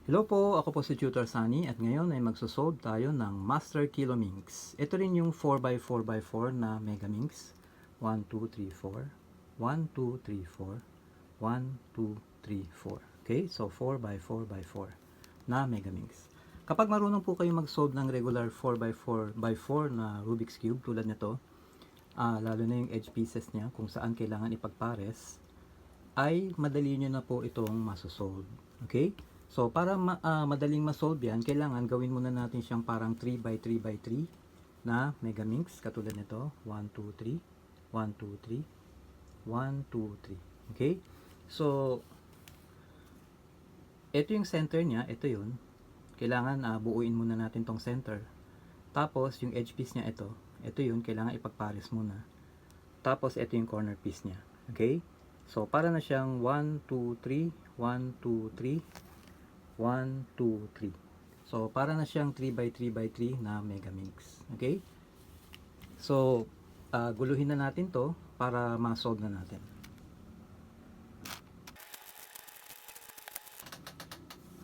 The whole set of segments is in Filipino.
Hello po, ako po si Tutor Sunny at ngayon ay magsosolve tayo ng Master Kilominx. Ito rin yung 4x4x4 na Megaminx. 1, 2, 3, 4. 1, 2, 3, 4. 1, 2, 3, 4. Okay, so 4x4x4 na Megaminx. Kapag marunong po kayo mag-solve ng regular 4x4x4 na Rubik's Cube tulad nito, lalo na yung edge pieces niya kung saan kailangan ipagpares, ay madali nyo na po itong masosolve. Okay? So, para madaling masolve yan, kailangan gawin muna natin siyang parang 3x3x3 na Megaminx. Katulad nito, 1, 2, 3, 1, 2, 3, 1, 2, 3. Okay? So, ito yung center niya, ito yun. Kailangan buuin muna natin tong center. Tapos, yung edge piece niya, ito yun, kailangan ipagpares muna. Tapos, ito yung corner piece niya. Okay? So, para na siyang 1, 2, 3, 1, 2, 3, 1, 2, 3. So, para na siyang 3x3x3 na Megaminx. Okay? So, guluhin na natin to para ma-solve na natin.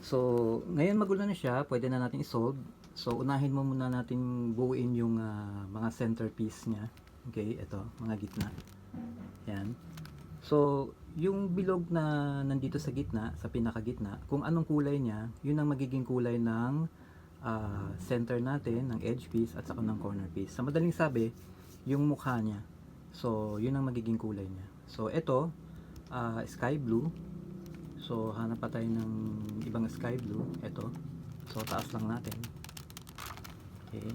So, ngayon magulo na siya, pwede na natin i-solve. So, unahin mo muna natin buuin yung mga centerpiece niya. Okay, ito, mga gitna. Yan. So, yung bilog na nandito sa gitna, sa pinakagitna, kung anong kulay niya, yun ang magiging kulay ng center natin, ng edge piece at saka ng corner piece. Sa madaling sabi, yung mukha niya. So, yun ang magiging kulay niya. So, ito, sky blue. So, hanap pa tayo ng ibang sky blue. Ito. So, taas lang natin. Okay.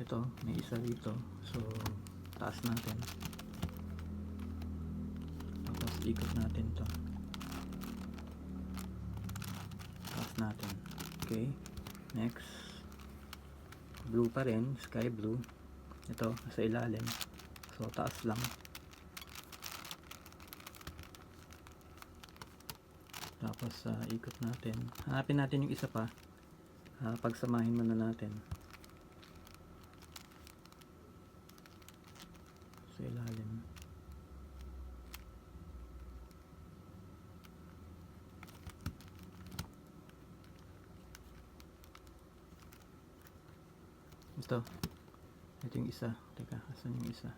Ito, may isa dito. So, taas natin. Tapos, ikot natin to. Taas natin. Okay. Next. Blue pa rin. Sky blue. Ito, sa ilalim. So, taas lang. Tapos, ikot natin. Hanapin natin yung isa pa. Pagsamahin muna natin. Sa ilalim. Ito. Ito yung isa. Teka, asan yung isa?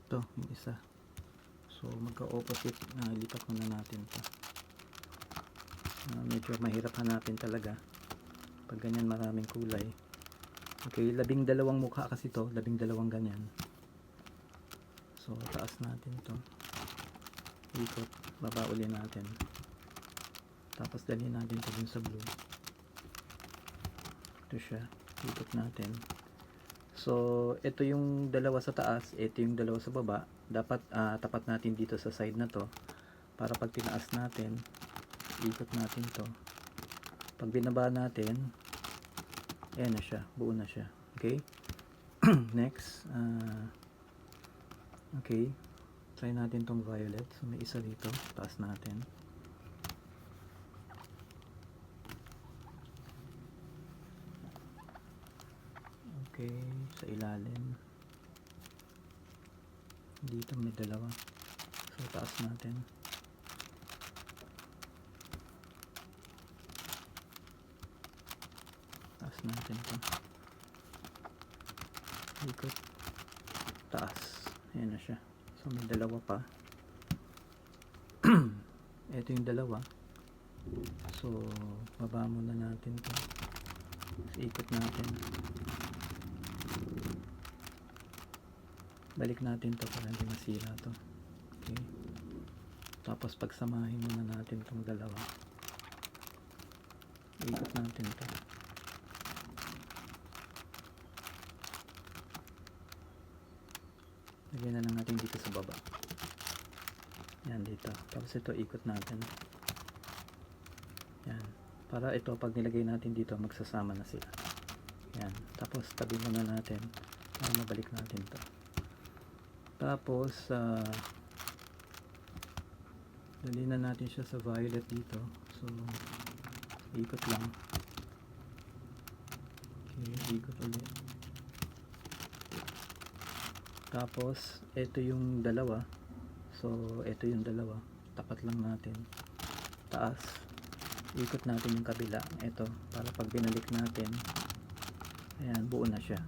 Ito, yung isa. So, magka-opposite. Lipat muna natin ito. Medyo mahirap hanapin talaga. Pag ganyan maraming kulay. Okay, 12 mukha kasi to. 12 ganyan. So, taas natin to. Ikot. Baba uli natin. Tapos, dalhin natin ito dun sa blue. Ito siya. Ikot natin. So, ito yung dalawa sa taas, ito yung dalawa sa baba. Dapat tapat natin dito sa side na to para pag tinaas natin, ikot natin to. Pag binaba natin, ayan na siya, buo na siya. Okay? Next, okay, try natin tong violet. So, may isa dito, taas natin. Okay, sa ilalim. Dito may dalawa. So, taas natin. Taas natin to. Ikot. Taas. Ayan na siya. So, may dalawa pa. Ito yung dalawa. So, baba muna natin to. Ikot natin. Balik natin to para hindi masira to. Okay. Tapos pagsamahin muna natin tong dalawa. Ikot natin to. Lagyan na lang natin dito sa baba. Yan dito. Tapos ito ikot natin. Yan. Para ito pag nilagay natin dito magsasama na sila. Yan. Tapos tabi muna natin. Para mabalik natin to. Tapos dali na natin siya sa violet dito. So ikot lang. Okay, ikot ulit. Tapos ito yung dalawa. So ito yung dalawa. Tapat lang natin. Taas. Ikot natin yung kabila. Ito para pag binalik natin, ayan, buo na siya.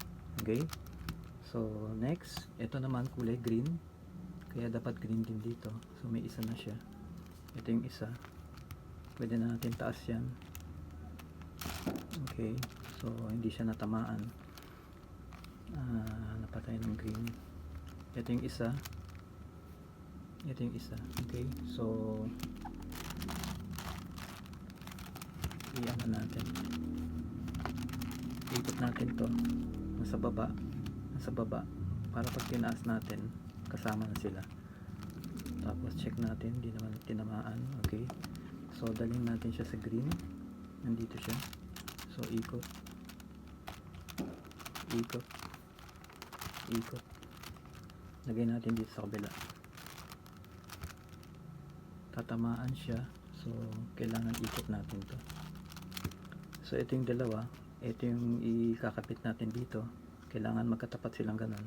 Okay? So next, ito naman kulay green. Kaya dapat green din dito. So may isa na siya. Ito yung isa. Pwede na natin taas yan. Okay. So hindi siya natamaan. Napatay ng green. Ito yung isa. Ito yung isa. Okay. So iyan na natin. Ikot natin to nasa baba para pag tinaas natin kasama na sila. Tapos check natin, hindi naman tinamaan. Okay, so dalhin natin siya sa green. Nandito siya. So ikot, lagay natin dito sa kabila. Tatamaan siya, so kailangan ikot natin to. So ito yung dalawa, ito yung ikakapit natin dito. Kailangan magkatapat silang ganun.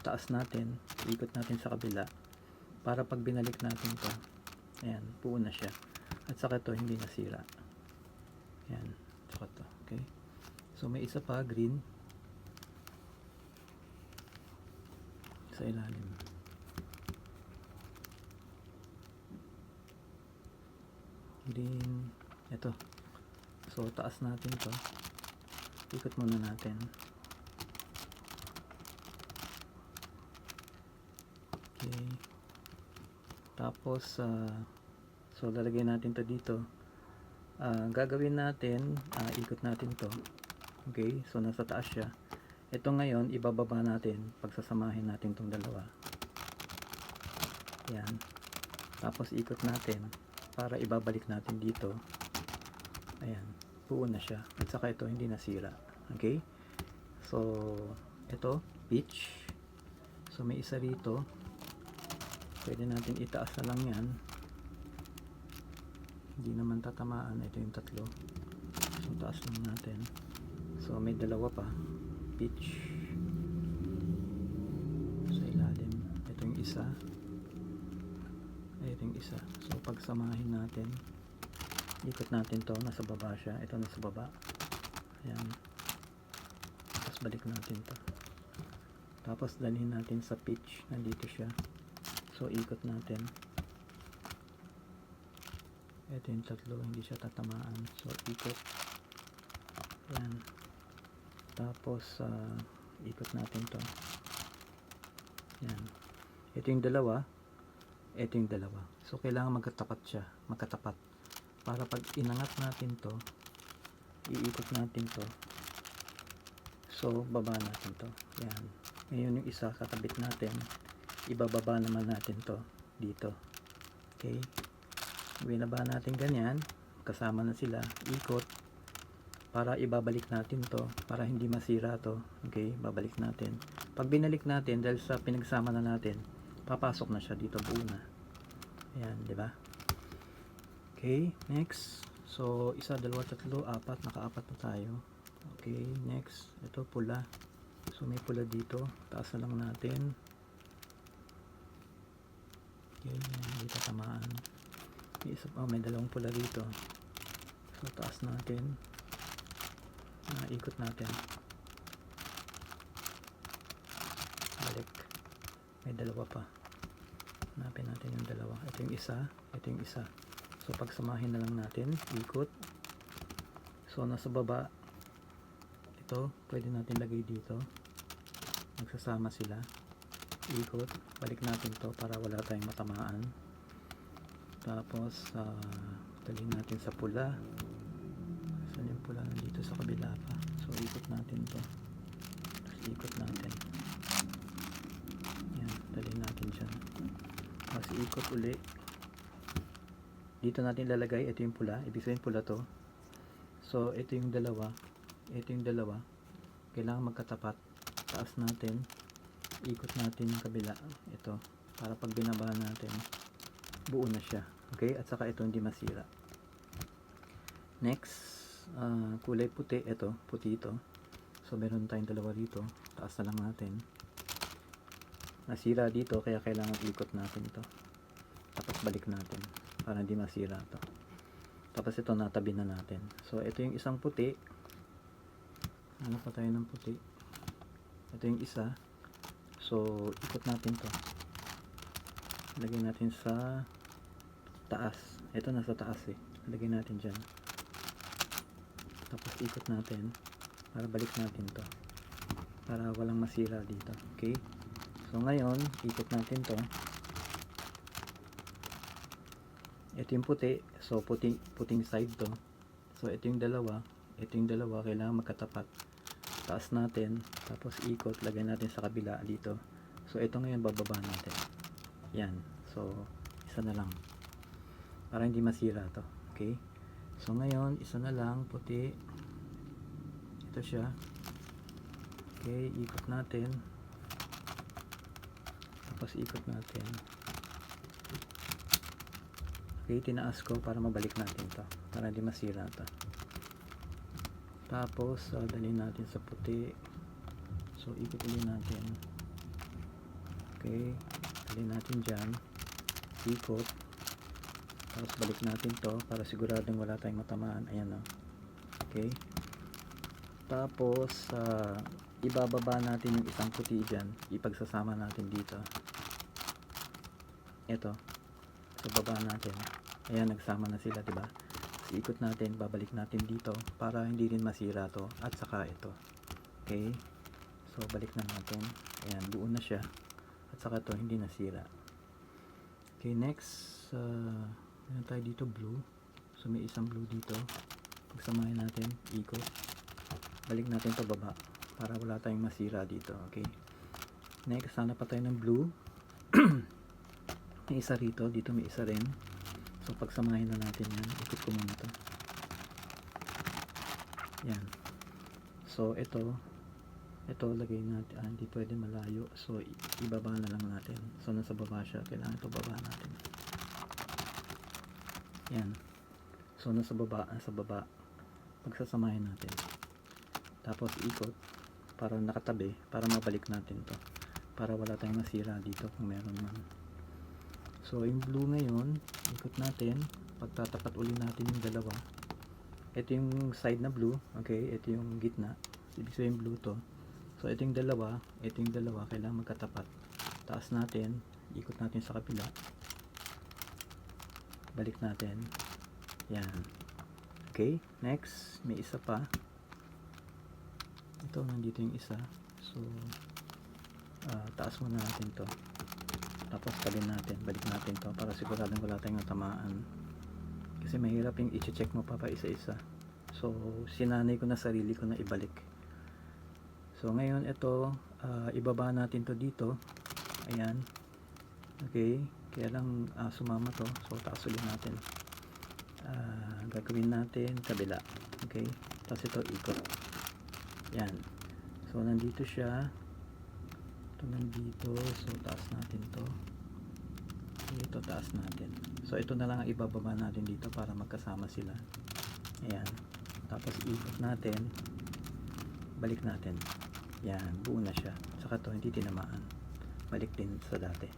Taas natin, ikot natin sa kabila para pag binalik natin to, ayan, buo na siya. At saka to hindi nasira. Ayan, saka to. Okay, so may isa pa green sa ilalim. Green, ito. So taas natin to, ikot muna natin. Okay, tapos so lalagay natin to dito. Gagawin natin, ikot natin to. Okay, so nasa taas siya. Ito ngayon ibababa natin, pagsasamahin natin tong dalawa. Yan. Tapos ikot natin para ibabalik natin dito. Ayan, buo na siya. At saka ito hindi nasira. Okay, so ito peach. So may isa rito, pwede natin itaas na lang yan, hindi naman tatamaan. Ito yung tatlo, so taas lang natin. So may dalawa pa peach sa ilalim. Ito yung isa, ito yung isa. So pagsamahin natin, ikot natin to, nasa baba siya. Ito nasa baba. Ayan, tapos balik natin to. Tapos dalhin natin sa peach, nandito siya. So ikot natin. Ito yung tatlo, hindi siya tatamaan. So ikot. Ayan. Tapos ikot natin to. Ayan. Ito yung dalawa. Ito yung dalawa. So kailangan magkatapat siya. Magkatapat. Para pag inangat natin to, iikot natin to. So baba natin to. Ayan. Ngayon yung isa kakabit natin. Ibababa naman natin to dito. Okay, binaba natin ganyan, kasama na sila. Ikot para ibabalik natin to, para hindi masira to. Okay, babalik natin. Pag binalik natin, dahil sa pinagsama na natin, papasok na siya dito, buo na. Ayan, di ba? Okay, next. So isa, dalawa, tatlo, apat, nakaapat na tayo. Okay, next. Ito pula. So may pula dito, taas na lang natin. Okay, hindi tatamaan. May isa pa, may dalawang pula dito. So taas natin. Ikot natin. Balik. May dalawa pa. Hanapin natin yung dalawa. Ito yung isa, ito yung isa. So pagsamahin na lang natin, ikot. So nasa baba, ito pwede natin lagay dito. Magsasama sila. Ikot, balik natin to para wala tayong matamaan. Tapos dalhin natin sa pula. Saan yung pula? Nandito sa kabila pa. So ikot natin to. Tapos ikot natin. Yan. dyan. Tapos ikot uli. Dito natin lalagay, ito yung pula, ibig sabihin pula to. So ito yung dalawa, kailangan magkatapat. Taas natin, ikot natin yung kabila, ito, para pag binabahan natin buo na siya, okay? At saka ito hindi masira. Next, kulay puti, ito, puti ito. So meron tayong dalawa dito, taas na lang natin. Nasira dito kaya kailangan ikot natin ito, tapos balik natin para hindi masira to. Tapos ito natabi na natin. So ito yung isang puti, ano pa tayo ng puti, ito yung isa. So ikot natin to, lagay natin sa taas, ito nasa taas lagay natin dyan, tapos ikot natin para balik natin to, para walang masira dito, okay? So ngayon ikot natin to, ito yung puti, so puting side to. So ito yung dalawa, kailangan magkatapat. Taas natin, tapos ikot, lagay natin sa kabila dito. So ito ngayon bababa natin, yan. So isa na lang para hindi masira to, okay? So ngayon isa na lang puti, ito siya, okay? Ikot natin, tapos ikot natin, okay? Tinaas ko para mabalik natin to, para hindi masira to. Tapos dalhin natin sa puti, so ikot ulit natin, okay? Dalhin natin dyan, ikot, tapos balik natin to para siguradong wala tayong matamaan, ayan o, okay? Tapos ibababa natin yung isang puti dyan, ipagsasama natin dito, ito, so baba natin, ayan, nagsama na sila, diba? So ikot natin, babalik natin dito para hindi rin masira to, at saka ito, okay? So balik na natin, ayan, buo na siya, at saka to hindi nasira. Okay, next, meron tayo dito blue, so may isang blue dito, pagsamahin natin, ikot, balik natin to baba para wala tayong masira dito, okay? Next, sana pa tayo ng blue. May isa rito, dito may isa rin, so pagsamahin na natin yan, ikot ko muna to, yan. So ito lagay natin, hindi pwede malayo, so ibaba na lang natin. So nasa baba siya, kailangan ito baba natin, yan. So nasa baba, pagsasamahin natin, tapos ikot para nakatabi, para mabalik natin to, para wala tayong masira dito kung meron man. So yung blue ngayon, ikot natin, pagtatapat uli natin yung dalawa, ito yung side na blue, okay? Ito yung gitna, ibig sabihin blue to. So ito yung dalawa, kailangan magkatapat. Taas natin, ikot natin sa kabila, balik natin, yan, okay? Next, may isa pa, ito, nandito yung isa, so taas muna natin to, tapos talin natin, balik natin to para siguradong wala tayong tamaan, kasi mahirap yung i-check mo pa isa-isa. So sinanay ko na sarili ko na ibalik. So ngayon ito, ibaba natin to dito, ayan, okay? Kaya lang sumama to, so taas ulit natin, gagawin natin kabila, okay? Tapos ito ikot, yan. So nandito siya, ito nandito, so taas natin to, ito taas natin, so ito na lang ang ibababa natin dito para magkasama sila, ayan. Tapos ikot natin, balik natin, yan, buo na siya, saka to hindi tinamaan, balik din sa dati.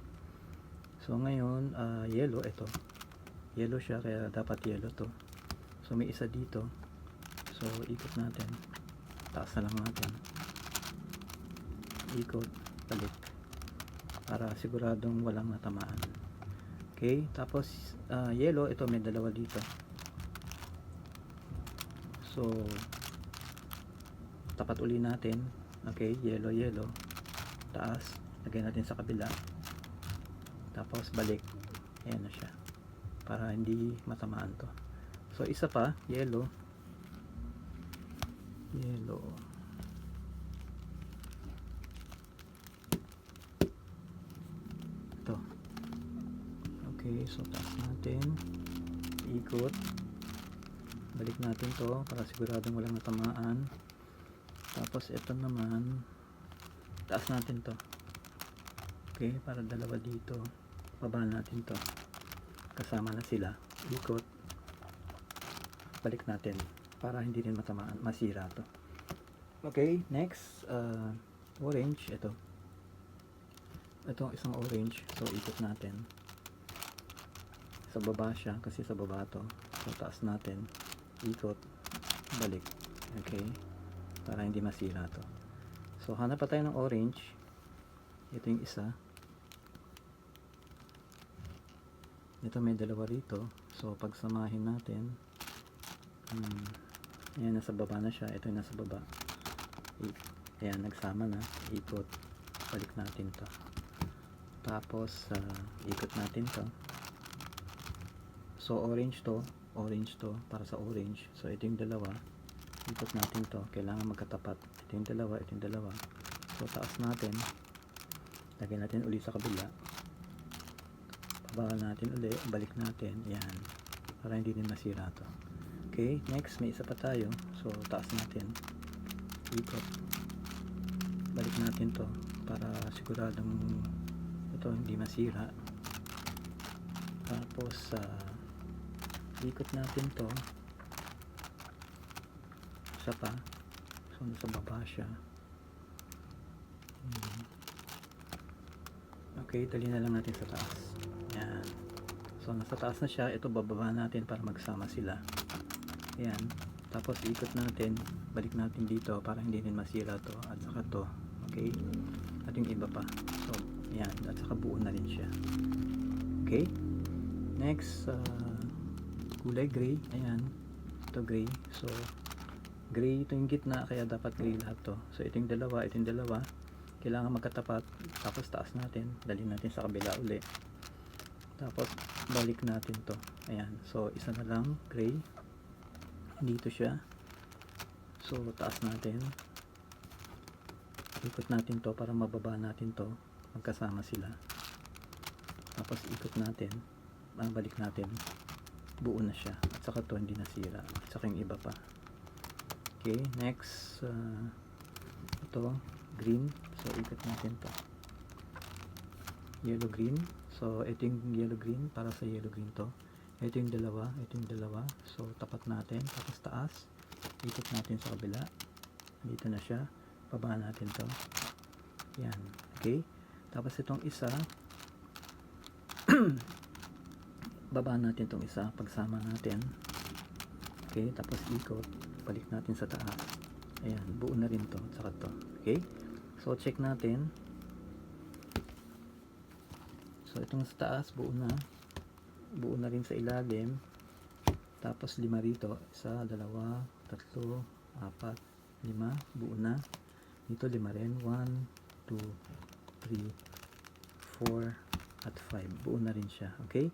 So ngayon yellow, ito yellow siya kaya dapat yellow to, so may isa dito, so ikot natin, taas na lang natin, ikot, balik para siguradong walang natamaan, okay? Tapos yellow, ito may dalawa dito, so tapat uli natin, okay? Yellow, taas, lagay natin sa kabila, tapos balik, ayan na siya, para hindi matamaan to. So isa pa, yellow, ito Okay, so taas natin, ikot, balik natin to para siguradong walang natamaan. Tapos ito naman, taas natin to. Okay, para dalawa dito, baba natin to, kasama na sila, ikot, balik natin para hindi rin matamaan, masira to. Okay, next, orange, ito isang orange, so ikot natin, sa baba siya kasi sa baba to, so taas natin, ikot, balik. Okay, para hindi masira to. So hanap pa tayo ng orange, ito yung isa, ito may dalawa rito, so pagsamahin natin, ayan, nasa baba na siya, ito yung nasa baba, ayan, nagsama na, ikot, balik natin to, tapos ikot natin to, so orange to para sa orange, so ito yung dalawa, ikot natin to, kailangan magkatapat, ito yung dalawa, so taas natin, lagyan natin uli sa kabila, baba natin uli, balik natin, yan, para hindi din masira to. Okay, next may isa pa tayo, so taas natin, ikot, balik natin to para siguradong ito hindi masira. Tapos ikot natin to, isa pa, so nasa baba siya. Okay, dali na lang natin sa taas, yan, so nasa taas na siya, ito bababa natin para magsama sila, yan, tapos ikot natin, balik natin dito para hindi rin masira to at saka to. Okay, at yung iba pa, so yan, at saka buo na rin siya. Okay, next, kulay gray, ayan, ito gray, so gray ito yung gitna, kaya dapat gray lahat to, so ito yung dalawa, kailangan magkatapat, tapos taas natin, dali natin sa kabila uli, tapos balik natin to, ayan, so isa na lang gray, dito siya, so taas natin, ikot natin to para mababa natin to, magkasama sila, tapos ikot natin, balik natin, buo na siya, at saka to hindi nasira, at saka yung iba pa. Okay, next, ito green, so ikot natin to, yellow green, so ito yung yellow green, para sa yellow green to, ito yung dalawa, so tapat natin, tapos taas, ikot natin sa kabila, dito na siya, baba natin to, yan. Okay, tapos itong isa baba natin itong isa, pagsama natin. Okay, tapos ikot, balik natin sa taas, ayan, buo na rin to, saka to. Okay, so check natin, so itong sa taas buo na rin sa ilalim, tapos 5 rito, 1, 2, 3, 4, 5, buo na dito, 5 rin, 1, 2, 3, 4 at 5, buo na rin siya. Okay,